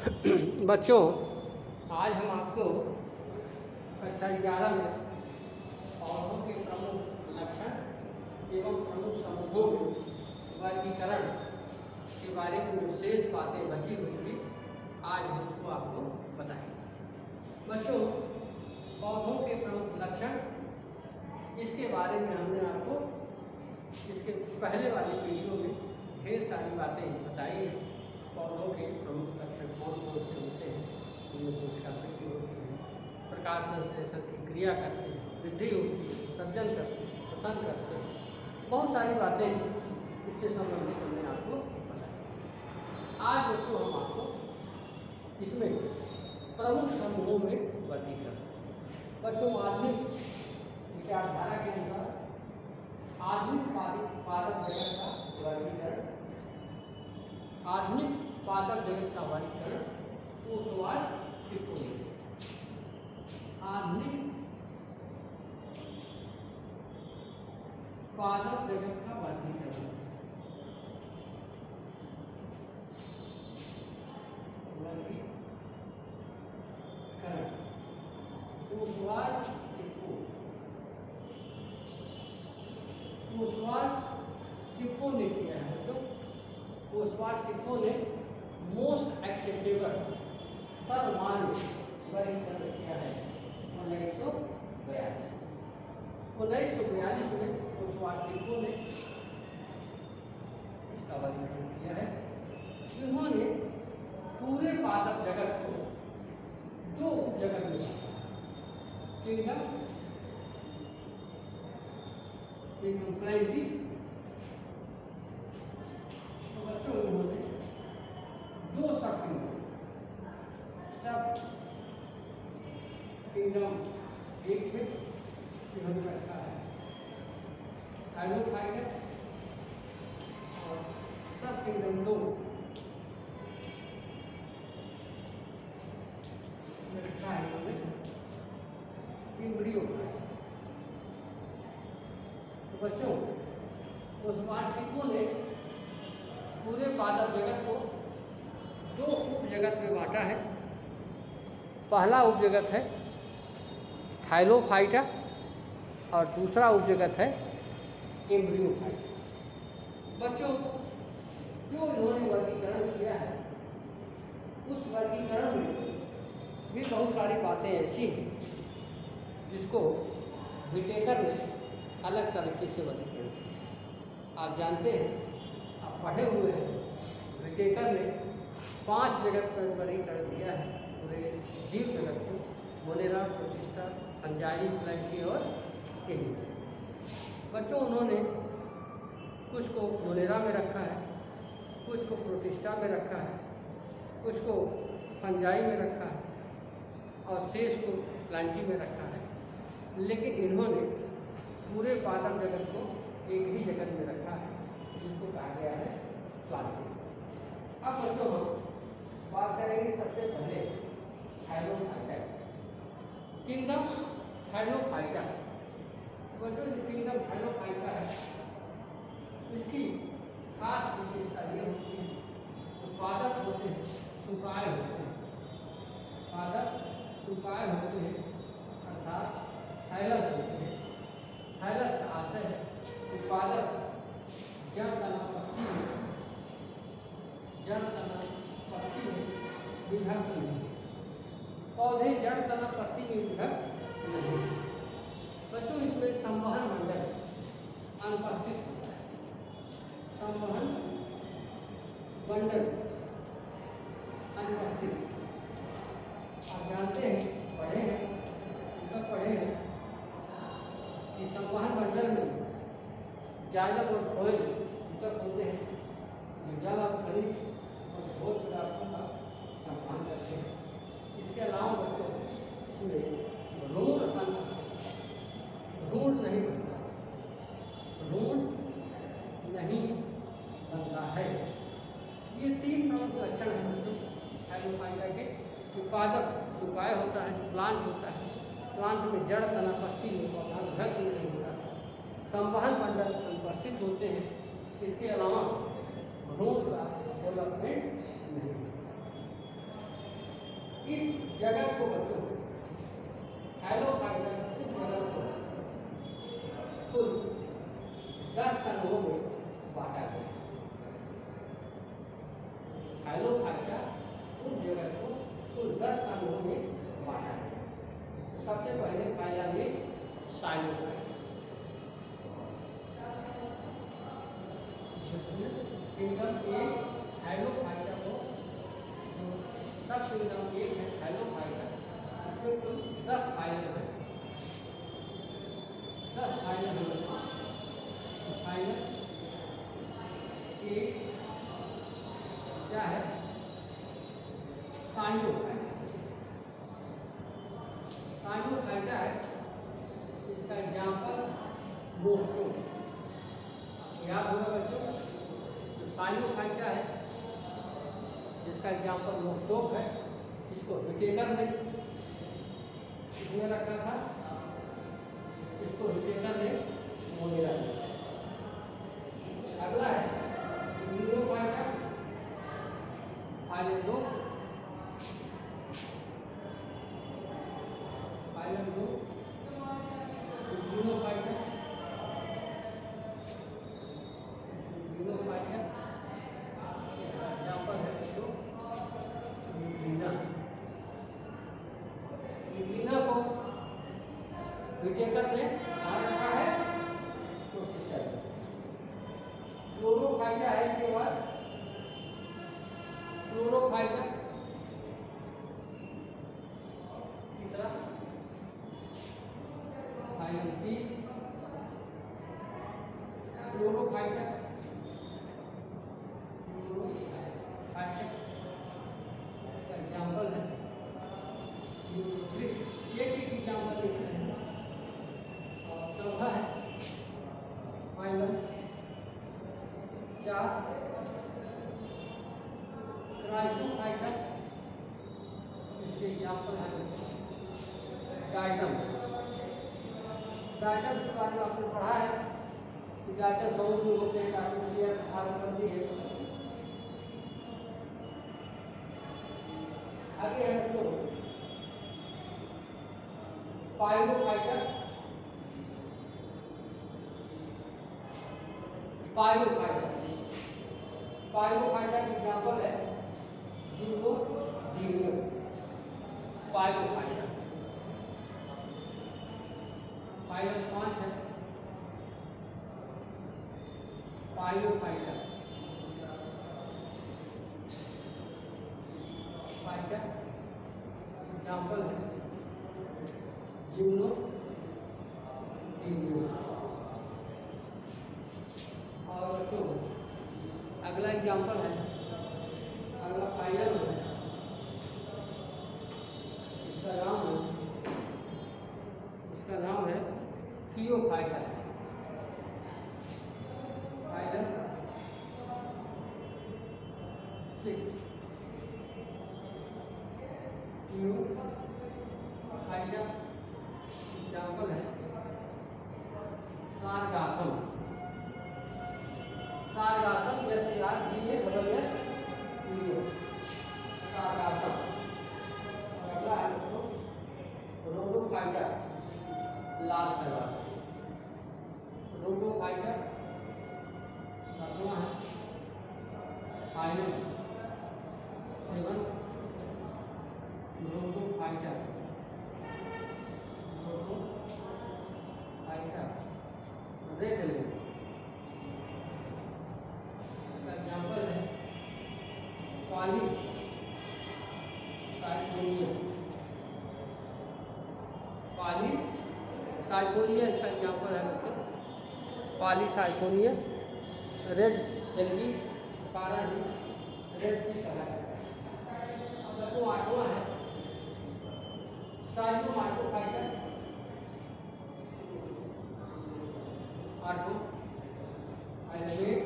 बच्चों, आज हम आपको कक्षा 11 में पौधों के प्रमुख लक्षण एवं प्रमुख समूहों में वर्गीकरण के बारे में जो शेष बातें बची हुई थी, आज हम उसको आपको बताएंगे। बच्चों, पौधों के प्रमुख लक्षण, इसके बारे में हमने आपको इसके पहले वाली वीडियो में ढेर सारी बातें बताई हैं। पौधों के प्रमुख लक्षण कौन कौन से होते हैं, उनमें कोशिकावृत्ति होती है, प्रकाश संश्लेषण की क्रिया करते हैं, वृद्धि होती है, विसर्जन करते हैं, श्वसन करते हैं, बहुत सारी बातें इससे संबंधित हमने आपको बताई। आज बच्चों हम आपको इसमें प्रमुख समूहों में वर्गीकरण, बच्चों आधुनिक विचारधारा के अनुसार आधुनिक पादप जगत का वर्गीकरण, आधुनिक पादप जगत का वर्गीकरण कोशवार टिप्पणी। आधुनिक पादप जगत का वर्गीकरण कोशवार टिप्पो ने किया है। तो कोशवार टिप्पो ने मोस्ट एक्सेप्टेबल सर्वमान्य वर्गीकरण किया है 1942 में कोशवार टिप्पो ने इसका वर्गीकरण किया है। इन्होंने पूरे पादप जगत को दो उपजगत में किंगडम प्लेंटी। तो बच्चों, उन्होंने दो सब किंगडम एक में इन्होंने रखा है थाइलोफाइटा, और सब किंगडम दो में रखा है इन्होंने एम्ब्रियोफाइटा। तो बच्चों, कोशवार टिप्पो ने पूरे पादप जगत को दो उपजगत में बांटा है। पहला उपजगत है थाइलोफाइटा और दूसरा उपजगत है एम्ब्रियोफाइटा। बच्चों, जो इन्होंने वर्गीकरण किया है, उस वर्गीकरण में भी बहुत सारी बातें ऐसी हैं जिसको विटेकर ने अलग तरीके से वर्गीकरण किया। आप जानते हैं, आप पढ़े हुए हैं, विटेकर ने 5 जगत का वर्गीकरण दिया है पूरे जीव जगत को: मोनेरा, प्रोटिस्टा, फंजाई, प्लैंटी और एनिमल। बच्चों, उन्होंने कुछ को मोनेरा में रखा है, कुछ को प्रोटिस्टा में रखा है, कुछ को फंजाई में रखा है और शेष को प्लैंटी में रखा है। लेकिन इन्होंने पूरे पादप जगत को एक ही जगत में रखा है, जिसको कहा गया है प्लांटी। अब बच्चों, हम बात करेंगे सबसे पहले थाइलोफाइटा, किंगडम थाइलोफाइटा। बच्चों, जो किंगडम थाइलोफाइटा है, इसकी खास विशेषता ये होती है तो पादप होते हैं सुकाय होते हैं, पादप सुकाय होते हैं, अर्थात थाइलस होते हैं। थाइलस का आशय है कि पादप जड़ तना पत्ती में विभक्त नहीं, पौधे जड़ तना पत्ती में विभक्त नहीं। बच्चों, इसमें संवहन मंडल अनुपस्थित होता है। संवहन मंडल अनुपस्थित। आप जानते हैं, पढ़े हैं, उनका पढ़े हैं कि संवहन मंडल में जाइलम और फ्लोएम ऊतक होते हैं, जो जल और खनिज और भोज्य पदार्थों का संवहन करते हैं। इसके अलावा बच्चों, इसमें भ्रूण नहीं बनता, भ्रूण नहीं बनता है। ये 3 प्रमुख लक्षण हैं बच्चों थाइलोफाइटा के। पादप सुकाय होता है, प्लांट होता है, प्लांट में जड़ तना पत्ती में पौधा विभक्त नहीं होता, संवहन मंडल अनुपस्थित होते हैं। इसके अलावा भ्रूण का डेवलपमेंट नहीं होता। इस जगत को बच्चों थाइलोफाइटा इस जगत को कुल 10 समूहों में बांटा गया। थाइलोफाइटा उस जगत को कुल 10 समूहों में बांटा गया। तो सबसे पहले फाइलम में साइलोफाइटा, किंगडम ए थाइलोफाइटा को सब किंगडम एक है थाइलोफाइटा, इसमें कुल 10 फाइलम है। 10 फाइलम है। फाइलम ए क्या है? साइलोफाइटा। साइलोफाइटा है, इसका एग्जाम्पल मोस्टो। याद होगा बच्चों, जो साइलोफाइटा है जिसका एग्जाम्पल मोस्टोक है, इसको विटेकर ने इसमें रखा था, इसको विटेकर ने मोनेरा दिया। अगला है यूरोफाइटा, फाइलम 2, फाइलम 2 यूरोफाइटा, यूरोफाइटा इसका एग्जाम्पल है बच्चों यूग्लिना। यूग्लिना को विटेकर ने कहाँ रखा है? प्रोटिस्टा। क्लोरोफाइटा है इसके बाद, क्लोरोफाइटा तीसरा, फाइलम 3 क्लोरोफाइटा, क्लोरोफाइटा इसका एग्जाम्पल है यूट्रिक्स। एक एग्जाम्पल लिख रहे हैं। और चौथा है फाइलम 4 क्राइसोफाइटा, इसके एग्जाम्पल है डायटम्स। डायटम्स के बारे में आपने पढ़ा है कि डायटम समुद्र होते हैं, कार्बोनिया संबंधी है। आगे है बच्चों पाइलोफाइटा। पाइलोफाइटा, पाइलोफाइटा की एग्जाम्पल है जिम्नोडीनियम। पाइलोफाइटा फाइलम 5 है पाइलोफाइटा। फाइटा एग्जाम्पल है जिम्नोडीनियम। और बच्चों अगला एग्जाम्पल है, अगला फाइलम है, इसका नाम है थियोफाइटा। फाइलम 6 थियोफाइटा। एग्जाम्पल है सारगासम। सारगासम जैसे यार GASS सारगासम। अगला है दोस्तों रोडोफाइटा, लाल शैवाल। रोडोफाइटा सातवां है phylum 7 Rhodophyta. Rhodophyta red element, इसका एग्जाम्पल है पॉलीसाइकोनिया। पॉलीसाइकोनिया इसका एग्जाम्पल है बच्चों पॉलीसाइकोनिया। रेड एलगी कारण ही रेड सी कहा जाता है। अब बच्चों 8वां है साइलोमाइटोफाइटा। 8वां एलिमेंट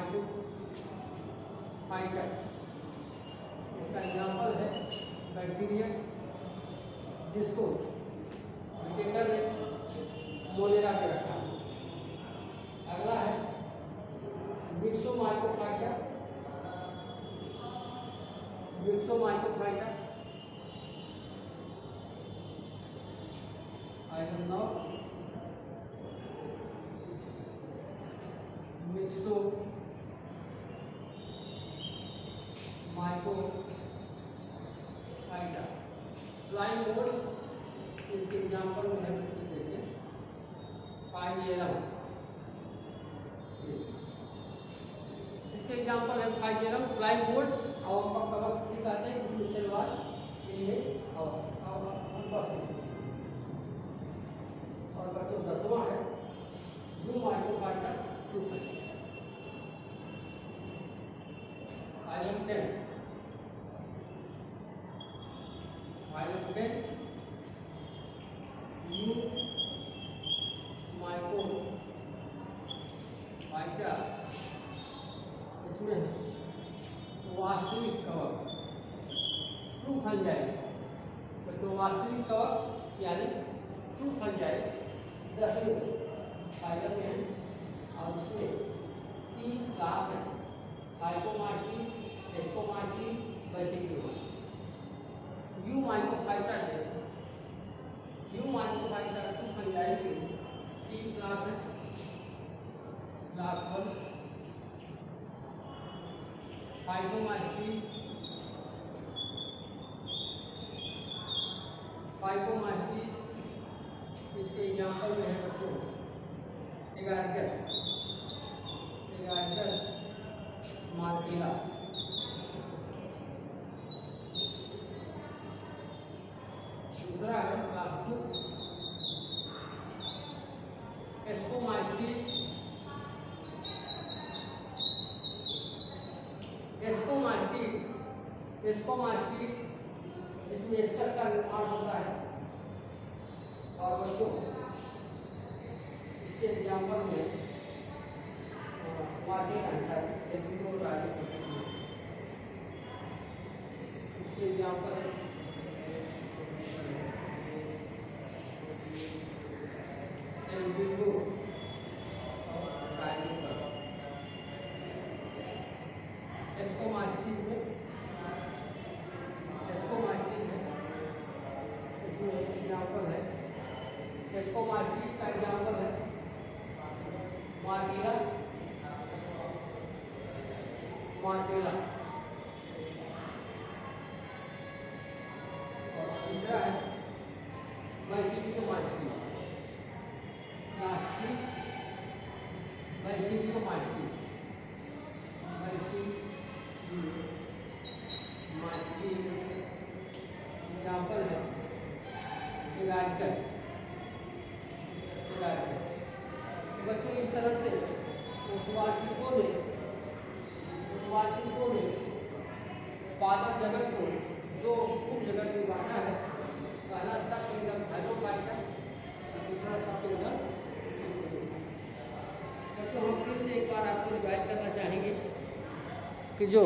साइलोमाइटोफाइटा। इसका एग्जाम्पल है बैक्टीरिया, जिसको विटेकर ने मोनेरा के रखा। अगला है मिक्सोमाइकोफाइटा, मिक्सोमाइकोफाइटा, आइटम नौ मिक्सोमाइकोफाइटा। स्लाइम मोड्स, इसके एग्जाम्पल में है जैसे फाइजेरम, इसके एग्जाम्पल है फाइजेरम, फ्लाइंग बोर्ड्स और कवक किसे कहते हैं जिसमें शैलवाल इनमें अनुपस्थित। और बच्चों 10वां है यूमाइकोफाइटा ट्रूफाइटा। आइटम 10 यूमाइकोफाइटा, इसमें वास्तविक कवक ट्रू फंजाई, तो वास्तविक कवक यानी ट्रू फंजाई 10वें फाइलम में है और उसमें 3 क्लास है, फाइकोमास्टी, एस्कोमास्टी, बैसिडियोमास्टी। यूमाइकोफाइटा है, यूमाइकोफाइटा ट्रू फंजाई के 3 क्लास है। क्लास 1 फाइकोमास्टी, फाइकोमास्टी, इसके एग्जाम्पल में है बच्चों एगारगस, मार्केला। दूसरा है क्लास 2 एस्कोमास्टी, एस्कोमास्टी, इसमें एस्कस का निर्माण होता है। और बच्चों इसके एग्जाम्पल में मार्केला है, इसके एग्जाम्पल एल्बिगो और राइजिकर। एस्कोमास्टी है, इसमें एग्जाम्पल है एस्कोमास्टी का एग्जाम्पल है मार्केला, मार्केला। और तीसरा है बैसिडियोमास्टी, बैसिडियोमास्टी, बैसिडियोमास्टी एग्जाम्पल है एगारगस। बच्चों इस तरह से ओस्वाल्टिको ने पादप जगत को 2 उप जगत में बांटा है। पहला सब किंगडम थाइलोफाइटा, दूसरा सब किंगडम। बच्चों हम फिर से एक बार आपको रिवाइज करना चाहेंगे कि जो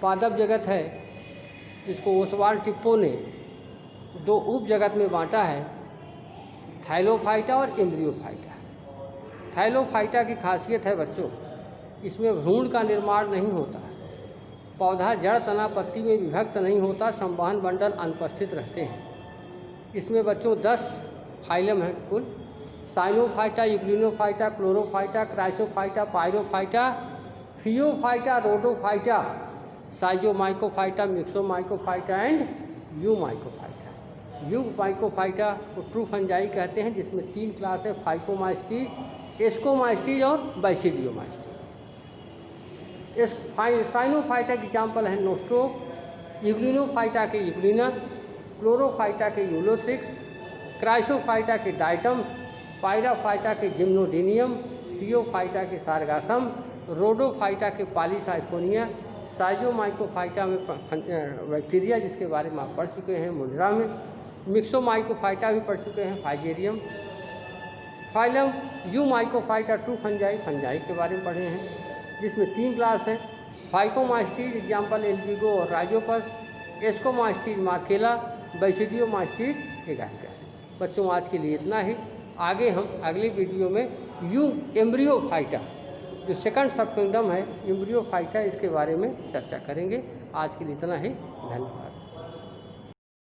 पादप जगत है इसको ओस्वाल्टिको ने 2 उप जगत में बांटा है, थाइलोफाइटा और एम्ब्रियोफाइटा। थाइलोफाइटा की खासियत है बच्चों, इसमें भ्रूण का निर्माण नहीं होता, पौधा जड़ तना पत्ती में विभक्त नहीं होता, संवहन मंडल अनुपस्थित रहते हैं। इसमें बच्चों 10 फाइलम हैं कुल, साइनोफाइटा, यूग्लिनोफाइटा, क्लोरोफाइटा, क्राइसोफाइटा, पायरोफाइटा, फियोफाइटा, रोडोफाइटा, साइजोमाइकोफाइटा, मिक्सोमाइकोफाइटा एंड यूमाइकोफाइटा। यूमाइकोफाइटा को ट्रू फंजाई कहते हैं, जिसमें 3 क्लास है, फाइकोमास्टीज, एस्कोमास्टीज और बैसिडियोमास्टीज। साइनोफाइटा की एग्जाम्पल है नोस्टो, यूग्लिनोफाइटा के यूग्लिना, क्लोरोफाइटा के यूलोथ्रिक्स, क्राइसोफाइटा के डाइटम्स, पायराफाइटा के जिम्नोडिनियम, फियोफाइटा के सारगासम, रोडोफाइटा के पॉलीसाइफोनिया, साइजोमाइकोफाइटा में बैक्टीरिया जिसके बारे में आप पढ़ चुके हैं मुंडरा में, मिक्सोमाइकोफाइटा भी पढ़ चुके हैं फाइजेरियम। फाइलम यूमाइकोफाइटा ट्रू फंजाई, फंजाई के बारे में पढ़े हैं, जिसमें 3 क्लास है, फाइकोमास्टीज एग्जाम्पल एल्बिगो और राइजोपस, एस्कोमास्टीज मार्केला, बैसिडियोमास्टीज एगारगस। बच्चों आज के लिए इतना ही, आगे हम अगले वीडियो में एम्ब्रियोफाइटा जो सेकंड सब किंगडम है एम्ब्रियोफाइटा, इसके बारे में चर्चा करेंगे। आज के लिए इतना ही, धन्यवाद।